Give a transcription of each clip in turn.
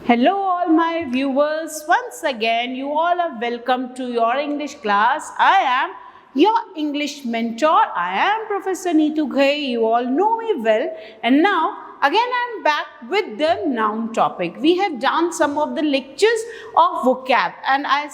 Hello all my viewers, once again you all are welcome to your English class. I am your English mentor. I am Professor Neetu Ghai. You all know me well, and now again I am back with the noun topic. We have done some of the lectures of vocab, and I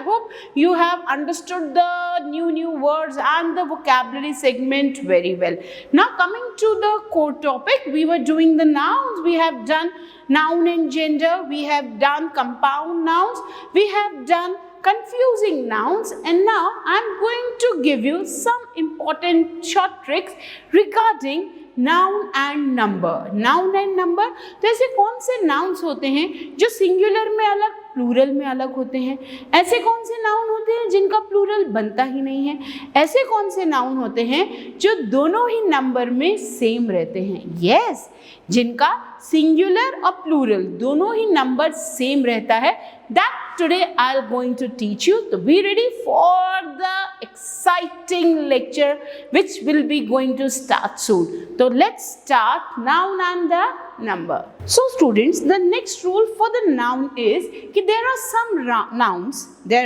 hope you have understood the new words and the vocabulary segment very well. Now coming to the core topic, we were doing the nouns. We have done noun and gender, we have done compound nouns, we have done confusing nouns, and now I am going to give you some important short tricks regarding noun and number. Noun and number, तो ऐसे कौन से nouns होते हैं जो singular में अलग, plural में अलग होते हैं? ऐसे कौन से noun होते हैं जिनका plural बनता ही नहीं है? ऐसे कौन से noun होते हैं जो दोनों ही number में same रहते हैं? Yes, जिनका singular और plural दोनों ही number same रहता है. That today I'll going to teach you. So be ready for the exciting lecture which will be going to start soon. So let's start noun and the number. So students, the next rule for the noun is that there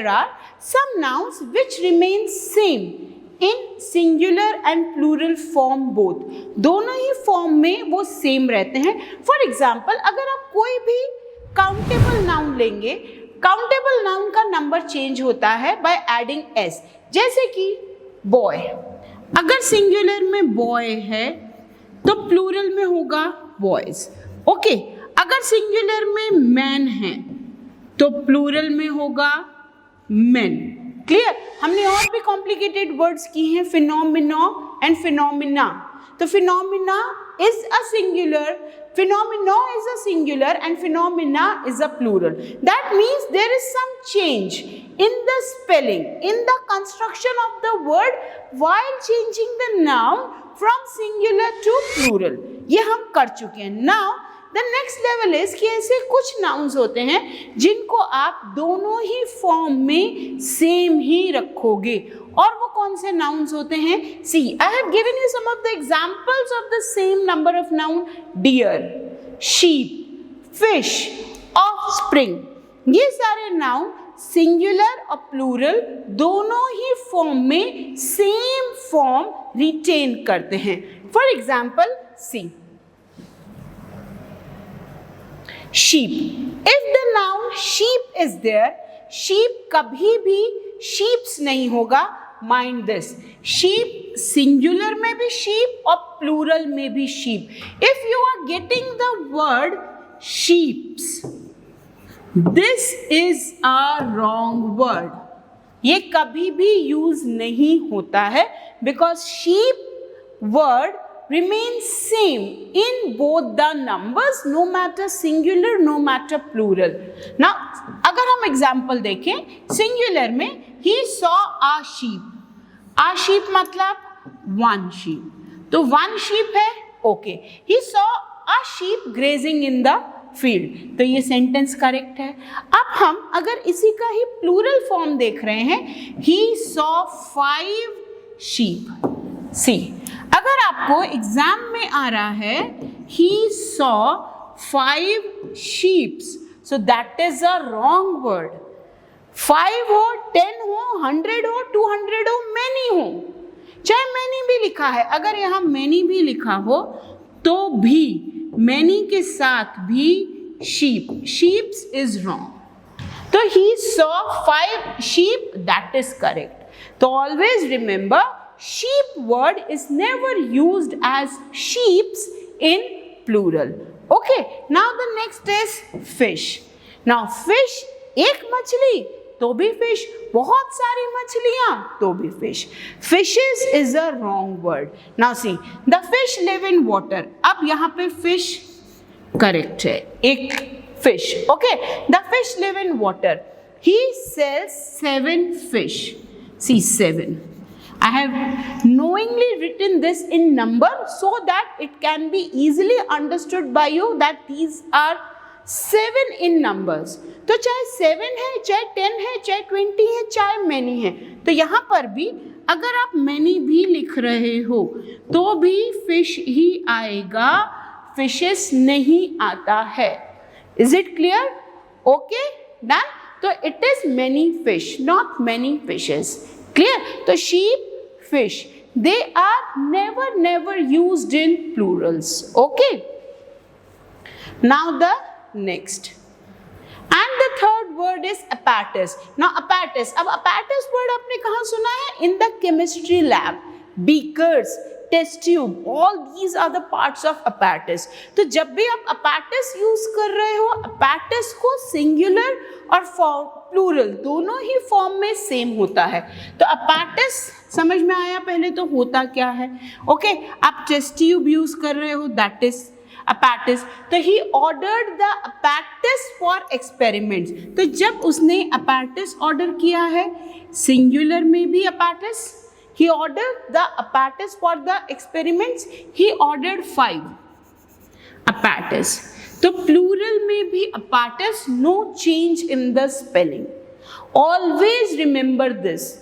are some nouns which remain same in singular and plural form both. दोनों ही form में वो same रहते हैं. For example, अगर आप कोई भी countable noun लेंगे, countable noun का number change होता है by adding s. जैसे कि boy, अगर singular में boy है तो plural में होगा boys. Okay, अगर singular में man है तो plural में होगा men. क्लियर? हमने और भी कॉम्प्लिकेटेड वर्ड्स की हैं, फिनोमिनो एंड फिनोमिना. तो phenomena is a singular, phenomenon is a singular and phenomena is a plural. That means there is some change in the spelling, in the construction of the word while changing the noun from singular to plural. ये हम कर चुके हैं. Now the next level is कि ऐसे कुछ nouns होते हैं जिनको आप दोनों ही फॉर्म में सेम ही रखोगे. और वो कौन से नाउन्स होते हैं? See, I have given you some of the examples of the same number of noun. Deer, sheep, fish, offspring. ये सारे नाउन सिंगुलर और प्लूरल दोनों ही फॉर्म में सेम फॉर्म रिटेन करते हैं. For example, see, sheep. If the noun sheep is there, sheep कभी भी sheeps नहीं होगा. Mind this. Sheep singular में भी sheep और plural में भी sheep. If you are getting the word sheeps, this is a wrong word. ये कभी भी use नहीं होता है because sheep word remains same in both the numbers, no matter singular, no matter plural. Now, अगर हम example देखें, singular में he saw a sheep. A sheep मतलब one sheep. तो one sheep है, okay. He saw a sheep grazing in the field. तो ये sentence correct है. अब हम अगर इसी का ही plural form देख रहे हैं, he saw 5 sheep. See, अगर आपको एग्जाम में आ रहा है he saw 5 sheeps, so that is a wrong word. 5 हो, 10 हो, 100 हो, 200 हो, many हो, चाहे many भी लिखा है, अगर यहाँ many भी लिखा हो तो भी many के साथ भी sheep, sheeps is wrong. तो he saw 5 sheep, that is correct. तो always remember, sheep word is never used as sheeps in plural. Okay, now the next is fish. Now fish, एक मछली तो भी fish, बहुत सारी मछलियां तो भी fish. Fishes is a wrong word. Now see, the fish live in water. अब यहाँ पे fish correct है, एक fish. Okay, the fish live in water. He sells 7 fish. See, 7. I have knowingly written this in number so that it can be easily understood by you that these are 7 in numbers. तो चाहे 7 है, चाहे 10 है, चाहे 20 है, चाहे many है, तो यहाँ पर भी अगर आप many भी लिख रहे हो तो भी fish ही आएगा, fishes नहीं आता है. Is it clear? Okay, done. So it is many fish, not many fishes. Clear? So sheep, fish, they are never used in plurals. Okay. Now the next. And the third word is apparatus. Now apparatus. अब apparatus word आपने कहाँ सुना है? In the chemistry lab. Beakers, test tube, all these are the parts of apparatus. तो जब भी आप apparatus use कर रहे हो, apparatus को singular और plural दोनों ही form में same होता है. तो apparatus समझ में आया पहले तो होता क्या है? Okay, आप test tube use कर रहे हो, that is apparatus. तो he ordered the apparatus for experiments. तो जब उसने apparatus order किया है, singular में भी apparatus, he ordered the apparatus for the experiments, he ordered 5 apparatus. तो plural में भी apparatus, no change in the spelling. Always remember this.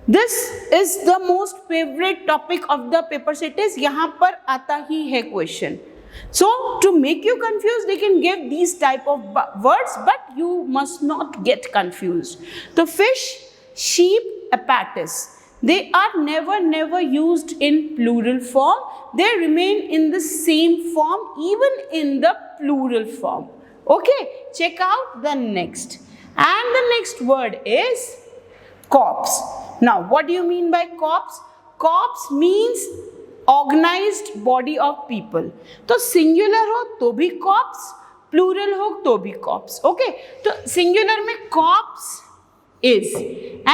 This is the most favorite topic of the paper set is यहाँ पर आता ही है question. So to make you confused, they can give these type of words, but you must not get confused. So fish, sheep, apparatus, they are never used in plural form. They remain in the same form even in the plural form. Okay, check out the next. And the next word is corpse. Now what do you mean by corpse? Corpse means organised body of people. तो singular हो तो भी corps, plural हो तो भी corps. Okay, तो singular में corps is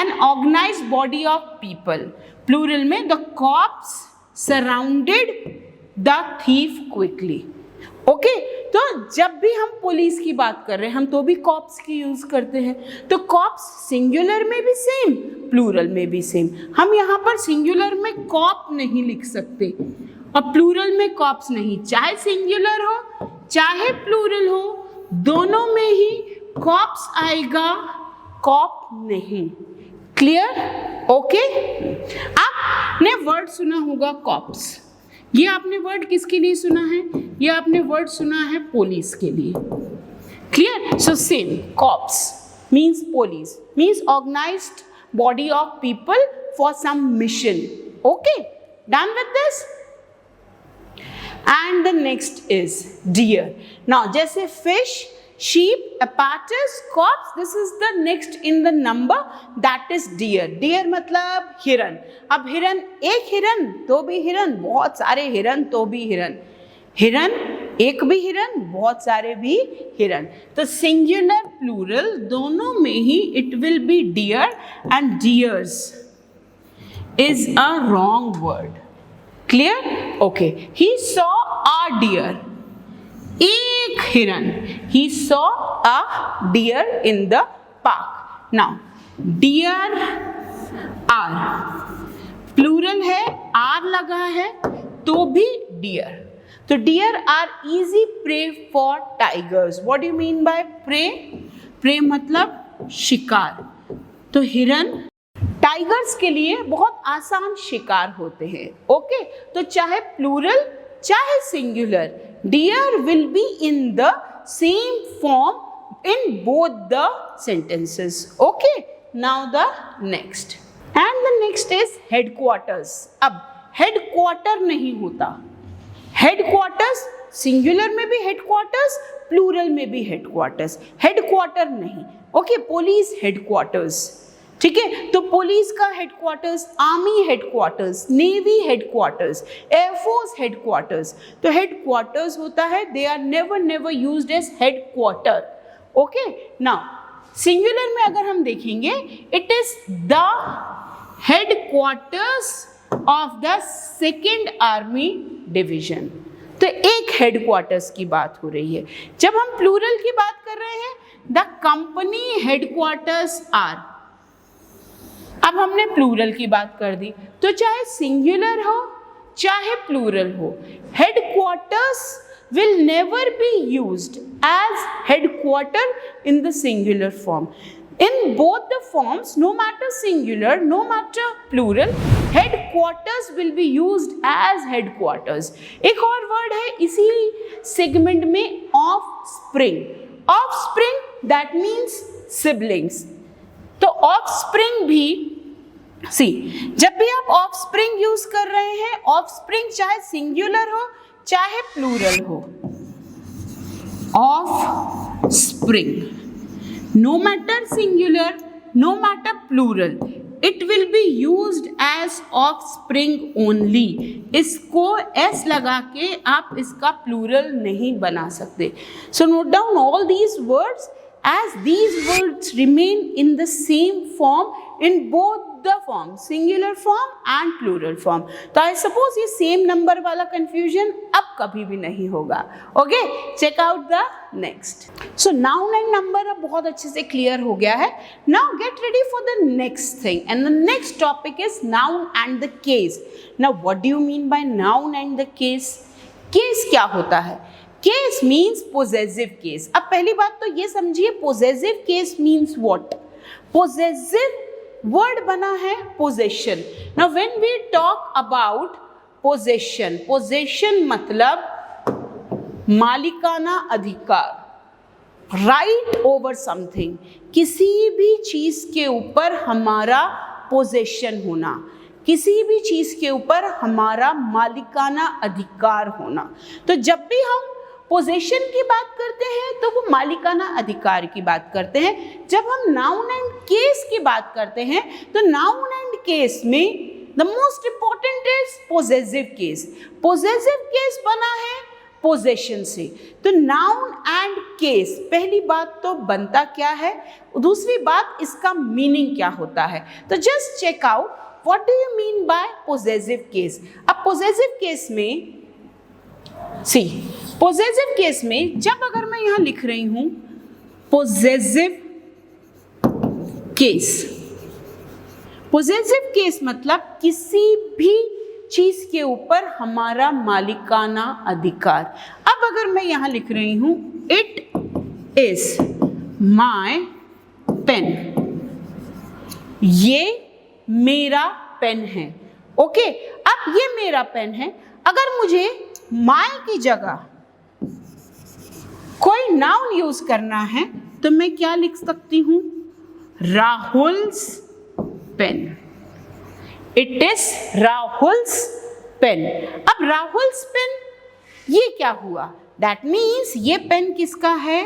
an organised body of people, plural में the corps surrounded the thief quickly. Okay, तो जब भी हम पुलिस की बात कर रहे हैं हम तो भी कॉप्स की यूज करते हैं. तो कॉप्स सिंगुलर में भी सेम, प्लूरल में भी सेम. हम यहाँ पर सिंगुलर में कॉप नहीं लिख सकते और प्लूरल में कॉप्स नहीं. चाहे सिंगुलर हो चाहे प्लूरल हो, दोनों में ही कॉप्स आएगा, कॉप नहीं. क्लियर? ओके. आपने वर्ड सुना होगा कॉप्स. ये आपने वर्ड किसके लिए सुना है? ये आपने वर्ड सुना है पुलिस के लिए. Clear? So same, cops means police, means organised body of people for some mission. Okay, done with this? And the next is deer. Now जैसे fish, sheep, apparatus, corpse, this is the next in the number, that is deer. Deer मतलब हिरन. अब हिरन, एक हिरन तो भी हिरन, बहुत सारे हिरन तो भी हिरन. हिरन, एक भी हिरन, बहुत सारे भी हिरन. तो सिंगुलर प्लूरल दोनों में ही it will be deer and deers is a wrong word. Clear? Okay. He saw a deer, एक हिरन. He saw a deer in the park. Now deer are, plural है, आर लगा है तो भी डियर. तो deer are easy prey for tigers. What do you mean by prey? Prey मतलब शिकार. तो हिरन टाइगर्स के लिए बहुत आसान शिकार होते हैं. ओके, तो चाहे प्लूरल चाहे singular, deer will be in the same form in both the sentences. Okay, now the next. And the next is headquarters. अब headquarter नहीं होता. हेडक्वार्टर्स सिंगुलर में भी हेडक्वार्टर्स, प्लूरल में भी हेडक्वार्टर्स. हेडक्वार्टर नहीं. Okay, police headquarters. ठीक है, तो पुलिस का headquarters, army headquarters, navy headquarters, air force headquarters. तो हेडक्वार्टर्स होता है, they are never used as headquarter. Okay, now singular में अगर हम देखेंगे, it is the headquarters of the second army division. तो एक हेडक्वार्टर्स की बात हो रही है. जब हम प्लूरल की बात कर रहे हैं, द कंपनी हेडक्वार्टर्स आर. अब हमने प्लूरल की बात कर दी, तो चाहे सिंगुलर हो चाहे प्लूरल हो, headquarters will never be used as headquarter in the singular form. In both the forms, no matter singular, no matter plural, headquarters will be used as headquarters. एक और वर्ड है इसी सेगमेंट में, of spring. Offspring that means siblings. तो offspring भी जब भी आप ऑफस्प्रिंग यूज कर रहे हैं, ऑफस्प्रिंग चाहे सिंगुलर हो चाहे प्लूरल हो, offspring, no matter singular, no matter plural, it will be used as offspring only। इसको s लगा के आप इसका प्लूरल नहीं बना सकते। So note down all these words as these words remain in the same form in both the form, singular form and plural form। तो I suppose ये same number वाला confusion अब कभी भी नहीं होगा। Okay, check out the next। So noun and number अब बहुत अच्छे से clear हो गया है। Now get ready for the next thing, and the next topic is noun and the case। Now what do you mean by noun and the case? Case क्या होता है? Case means possessive case। अब पहली बात तो ये समझिए possessive case means what? Possessive word बना है possession। Now when we talk about possession, possession मतलब मालिकाना अधिकार, right over something, किसी भी चीज के ऊपर हमारा possession होना, किसी भी चीज के ऊपर हमारा मालिकाना अधिकार होना। तो जब भी हम पोजेशन की बात करते हैं तो वो मालिकाना अधिकार की बात करते हैं। जब हम नाउन एंड केस की बात करते हैं तो नाउन एंड केस में the most important is possessive case. Possessive case बना है पोजेशन से। तो नाउन एंड केस, पहली बात तो बनता क्या है, दूसरी बात इसका मीनिंग क्या होता है। तो just check out what do you mean by possessive case. अब पोजेसिव केस में पोजेसिव केस में जब अगर मैं यहां लिख रही हूं पोजेसिव केस, पोजेसिव केस मतलब किसी भी चीज के ऊपर हमारा मालिकाना अधिकार। अब अगर मैं यहां लिख रही हूं इट इज माय पेन, ये मेरा पेन है। ओके, अब ये मेरा पेन है। अगर मुझे माय की जगह कोई नाउन यूज करना है तो मैं क्या लिख सकती हूं, Rahul's pen. It is Rahul's pen. अब राहुल्स पेन ये क्या हुआ, दैट मीन्स ये पेन किसका है,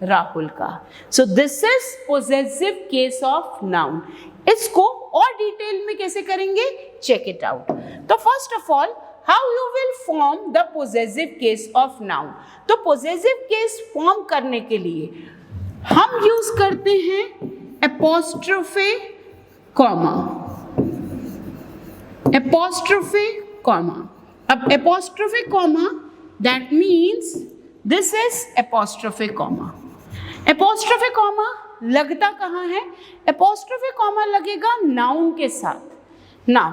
राहुल का। So this is possessive case of noun. इसको और डिटेल में कैसे करेंगे, चेक इट आउट। तो first of all how you will form the possessive case of noun। तो possessive case form करने के लिए हम यूज करते हैं apostrophe comma, apostrophe comma। अब apostrophe comma that means this is apostrophe comma। apostrophe comma लगता कहाँ है, apostrophe comma लगेगा noun के साथ। now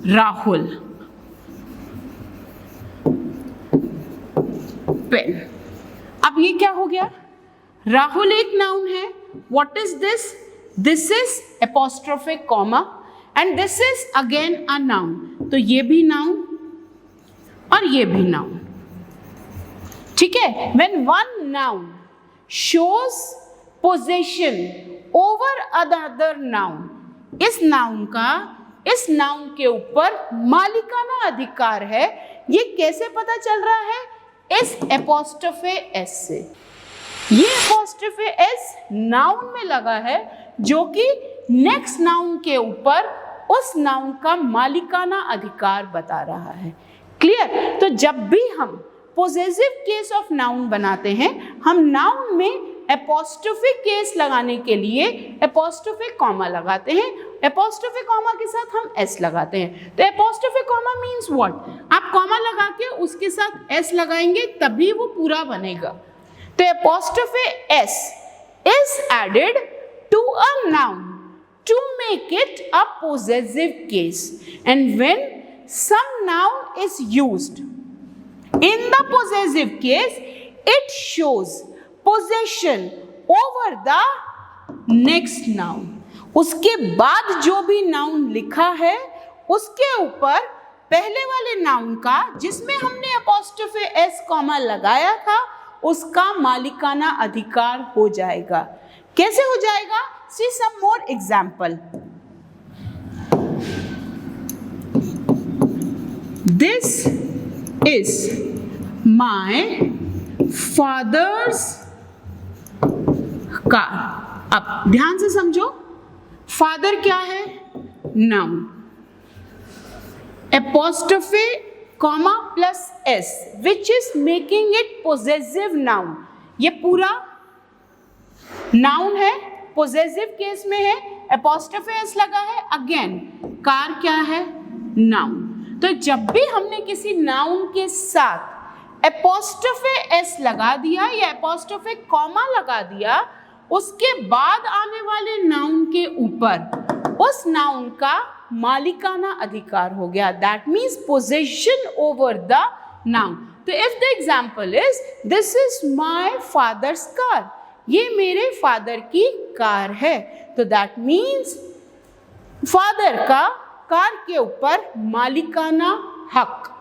Rahul pen. अब ये क्या हो गया, राहुल एक नाउन है। What is this, this is apostrophe comma and this is again a noun. तो ये भी नाउन और ये भी नाउन, ठीक है। When one noun shows possession over other noun, इस नाउन का इस नाउन के ऊपर मालिकाना अधिकार है। ये कैसे पता चल रहा है, इस एपोस्ट्रोफे एस से। ये एपोस्ट्रोफे एस नाउन में लगा है जो कि नेक्स्ट नाउन के ऊपर उस नाउन का मालिकाना अधिकार बता रहा है। क्लियर। तो जब भी हम पोजेसिव केस ऑफ नाउन बनाते हैं, हम नाउन में एपोस्ट्रोफे केस लगाने के लिए एपोस्ट्रोफे कॉमा लगाते हैं। एपोस्ट्रोफे कॉमा के साथ हम एस लगाते हैं। तो एपोस्ट्रोफे कॉमा मीन्स व्हाट, आप कॉमा लगा के उसके साथ एस लगाएंगे तभी वो पूरा बनेगा। तो apostrophe S is added to a noun to make it a possessive case, and when some noun is used in the possessive case, it shows possession over the next noun। उसके बाद जो भी नाउन लिखा है उसके ऊपर पहले वाले नाउन का, जिसमें हमने apostrophe s कॉमा लगाया था, उसका मालिकाना अधिकार हो जाएगा। कैसे हो जाएगा? See some more example. This is my father's car. अब ध्यान से समझो, फादर क्या है? Noun, apostrophe comma plus s which is making it possessive noun। ये पूरा नाउन है, पोजेसिव केस में है, apostrophe s लगा है। अगेन कार क्या है? नाउन। तो जब भी हमने किसी नाउन के साथ apostrophe s लगा दिया या apostrophe comma लगा दिया, उसके बाद आने वाले नाउन के ऊपर उस नाउन का मालिकाना अधिकार हो गया। That means possession over the noun. तो if the example is this is my father's car, ये मेरे फादर की कार है, तो दैट मीन्स फादर का कार के ऊपर मालिकाना हक,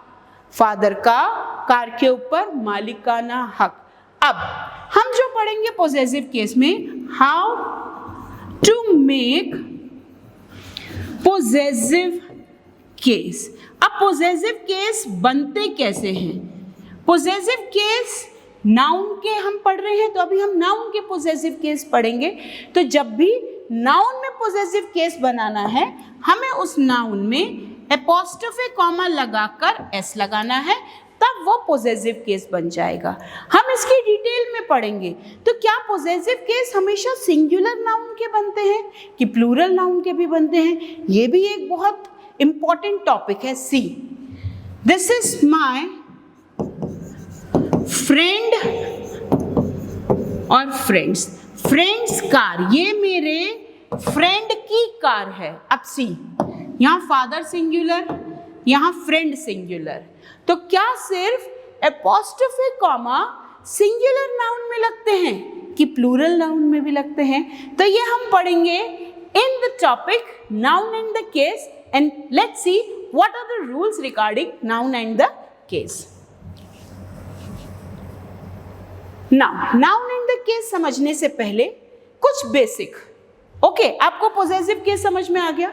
फादर का कार के ऊपर मालिकाना हक। अब हम जो पढ़ेंगे पोजेसिव केस में, how to make possessive case. अब पोजेसिव केस बनते कैसे हैं? पोजेसिव केस नाउन के हम पढ़ रहे हैं, तो अभी हम नाउन के पोजेसिव केस पढ़ेंगे। तो जब भी नाउन में पोजेसिव केस बनाना है, हमें उस नाउन में एपोस्ट्रोफे कॉमा लगाकर एस लगाना है, तब वो पोजेसिव केस बन जाएगा। हम इसकी डिटेल में पढ़ेंगे। तो क्या पोजेसिव केस हमेशा सिंगुलर नाउन के बनते हैं कि प्लूरल नाउन के भी बनते हैं? ये भी एक बहुत इंपॉर्टेंट टॉपिक है। सी, दिस इज माय फ्रेंड और फ्रेंड्स। फ्रेंड्स कार, ये मेरे फ्रेंड की कार है। अब सी, यहाँ फादर सिंगुलर, यहाँ फ्रेंड सिंगुलर, तो क्या सिर्फ एपोस्ट्रोफे कॉमा सिंगुलर नाउन में लगते हैं कि प्लूरल नाउन में भी लगते हैं? तो ये हम पढ़ेंगे in the topic noun and the case, and let's see what are the rules regarding noun and the case. Noun and the case समझने से पहले कुछ बेसिक। ओके, आपको पोजेसिव केस समझ में आ गया।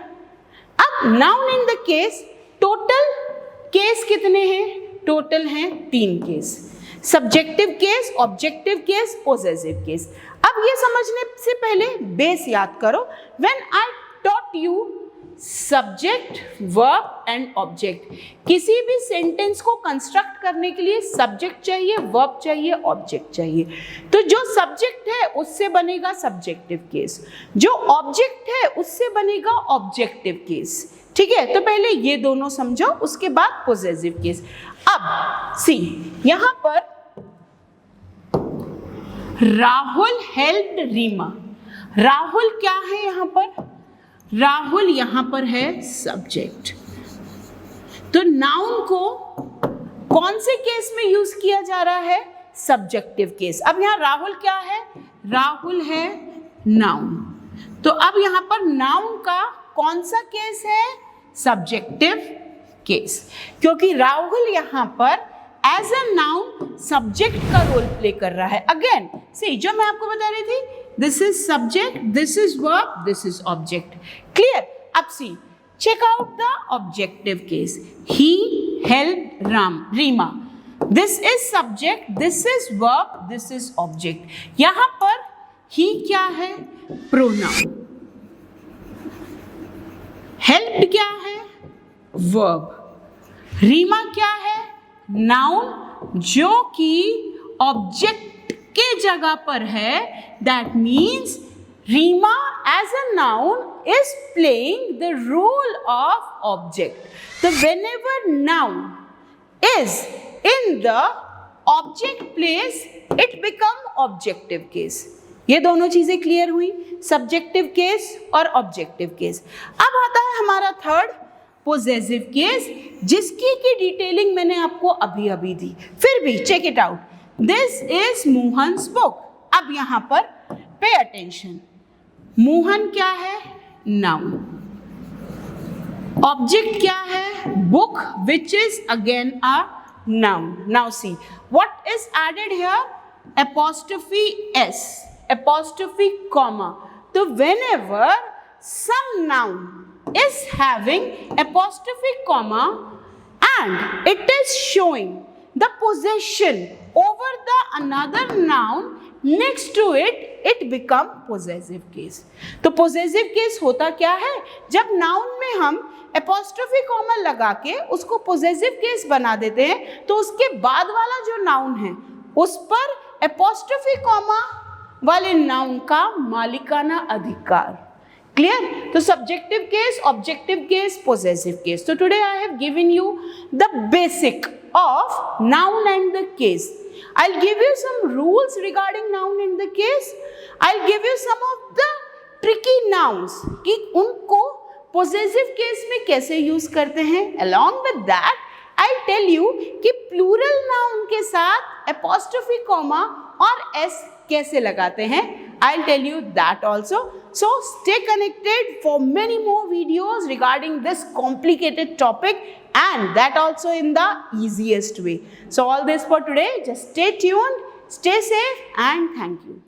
अब noun and the case, total case कितने हैं? टोटल हैं 3 case, subjective case, objective case, possessive case. अब ये समझने से पहले बेस याद करो। When I taught you subject, verb and object, किसी भी सेंटेंस को कंस्ट्रक्ट करने के लिए सब्जेक्ट चाहिए, वर्ब चाहिए, ऑब्जेक्ट चाहिए। तो जो सब्जेक्ट है उससे बनेगा सब्जेक्टिव केस, जो ऑब्जेक्ट है उससे बनेगा ऑब्जेक्टिव केस। ठीक है, तो पहले ये दोनों समझो, उसके बाद पोजेसिव केस। अब सी, यहां पर राहुल हेल्प्ड रीमा। राहुल क्या है यहां पर? राहुल यहां पर है सब्जेक्ट। तो नाउन को कौन से केस में यूज किया जा रहा है? Subjective case. अब यहां राहुल क्या है? राहुल है नाउन। तो अब यहां पर नाउन का कौन सा केस है? सब्जेक्टिव केस, क्योंकि राहुल यहां पर एज अ नाउन सब्जेक्ट का रोल प्ले कर रहा है। अगेन सी, जो मैं आपको बता रही थी, this is subject, this is verb, this is object. Clear? अब सी, check out the objective case. He helped Rima. This is subject, this is verb, this is object. यहां पर he क्या है? pronoun. helped क्या है? verb. रीमा क्या है? noun, जो कि object के जगह पर है। That means Rima as a noun is playing the role of object. So whenever noun is in the object place, it become objective case. ये दोनों चीजें क्लियर हुई, सब्जेक्टिव केस और ऑब्जेक्टिव केस। अब आता है हमारा थर्ड, पोजेसिव केस, जिसकी की डिटेलिंग मैंने आपको अभी अभी दी। फिर भी check it out. This is Mohan's book. अब यहां पर पे अटेंशन। मोहन क्या है? नाउन। ऑब्जेक्ट क्या है? Book, which is again a noun. Now see, what is added here? apostrophe s, apostrophe comma. So whenever some noun is having apostrophe comma and it is showing the possession over the another noun next to it, it become possessive case. तो possessive case होता क्या है? जब noun में हम apostrophe comma लगा के उसको possessive case बना देते हैं तो उसके बाद वाला जो noun है उस पर apostrophe comma वाले noun का मालिकाना अधिकार. Clear? तो subjective case, objective case, possessive case. So today I have given you the basic of noun and the case. I'll give you some rules regarding noun and the case. I'll give you some of the tricky nouns कि उनको possessive case में कैसे use करते हैं. Along with that, I'll tell you कि plural noun के साथ apostrophe comma और s कैसे लगाते हैं. I'll tell you that also. So stay connected for many more videos regarding this complicated topic, and that also in the easiest way. So all this for today. Just stay tuned, stay safe, and thank you.